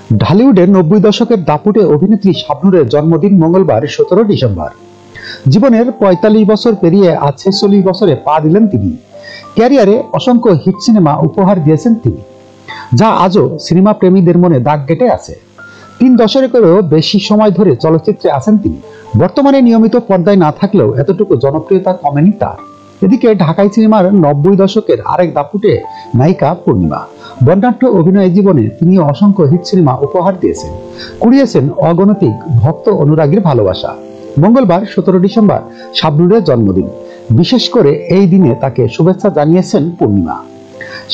ঢালিউডের 90 দশকের দাপুটে অভিনেত্রী শাবনূরের জন্মদিন মঙ্গলবার 17 ডিসেম্বর। জীবনের 45 বছর পেরিয়ে আজ 46 বছরে পা দিলেন তিনি। ক্যারিয়ারে অসংখ্য হিট সিনেমা উপহার দিয়েছেন তিনি, যা আজও সিনেমা প্রেমীদের মনে দাগ কেটে আছে। 3 দশকেরও বেশি সময় ধরে চলচ্চিত্রে আছেন তিনি। বর্তমানে নিয়মিত পর্দায় না থাকলেও এতটুকু জনপ্রিয়তা কমেনি তার। এদিকে ঢাকাই সিনেমার 90 দশকের আরেক দাপুটে নায়িকা পূর্ণিমা। বর্ণাঢ্য অভিনয় জীবনে তিনি অসংখ্য হিট সিনেমা উপহার দিয়েছেন, কুড়িয়েছেন অগণতিক ভক্ত অনুরাগীর ভালোবাসা। মঙ্গলবার 17 ডিসেম্বর শাবনূরের জন্মদিন। বিশেষ করে এই দিনে তাকে শুভেচ্ছা জানিয়েছেন পূর্ণিমা।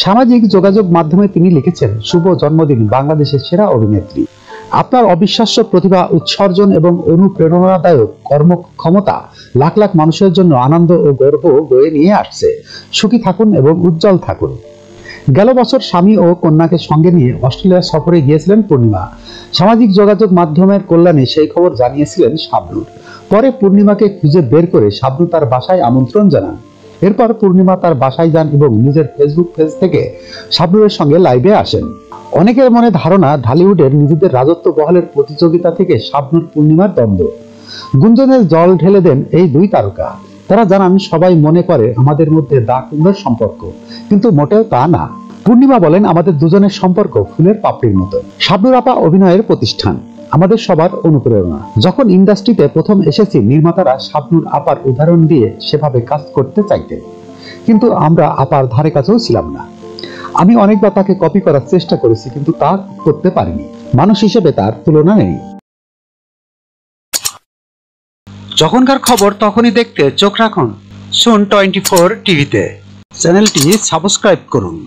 সামাজিক যোগাযোগ মাধ্যমে তিনি লিখেছেন, শুভ জন্মদিন বাংলাদেশের সেরা অভিনেত্রী। আপনার অবিশ্বাস্য প্রতিভা, উৎসর্জন এবং অনুপ্রেরণাদায়ক কর্মক্ষমতা লাখ লাখ মানুষের জন্য আনন্দ ও গর্ব বয়ে নিয়ে আসছে। সুখী থাকুন এবং উজ্জ্বল থাকুন। গেল বছর স্বামী ও কন্যাকে সঙ্গে নিয়ে অস্ট্রেলিয়া সফরে গিয়েছিলেন পূর্ণিমা। সামাজিক যোগাযোগ মাধ্যমের কল্যাণে সেই খবর জানিয়েছিলেন শাবনূর। পরে পূর্ণিমাকে খুঁজে বের করে শাবনূর তার বাসায় আমন্ত্রণ জানান। এরপর পূর্ণিমা তার বাসায় যান এবং নিজের ফেসবুক পেজ থেকে শাবনূরের সঙ্গে লাইভে আসেন। অনেকের মনে ধারণা, ঢালিউডের নিজেদের রাজত্ব বহালের প্রতিযোগিতা থেকে শাবনূর পূর্ণিমার দ্বন্দ্ব। গুঞ্জনের জল ঢেলে দেন এই দুই তারকা। তারা জানান, সবাই মনে করে আমাদের মধ্যে দা কুন্দর সম্পর্ক, কিন্তু মোটেও তা না। পূর্ণিমা বলেন, আমাদের দুজনের সম্পর্ক ফুলের পাপড়ির মতো। শাবনূর আপা অভিনয়ের প্রতিষ্ঠান, আমাদের সবার অনুপ্রেরণা। যখন ইন্ডাস্ট্রিতে প্রথম এসেছি, নির্মাতারা শাবনূর আপার উদাহরণ দিয়ে সেভাবে কাজ করতে চাইতেন, কিন্তু আমরা আপার ধারে কাছেও ছিলাম না। আমি অনেকবার তাকে কপি করার চেষ্টা করেছি, কিন্তু তা করতে পারিনি। মানুষ হিসেবে তার তুলনা নেই। যখনকার খবর তখনই দেখতে চোখ রাখুন সুন 24 টিভিতে। চ্যানেলটি সাবস্ক্রাইব করুন।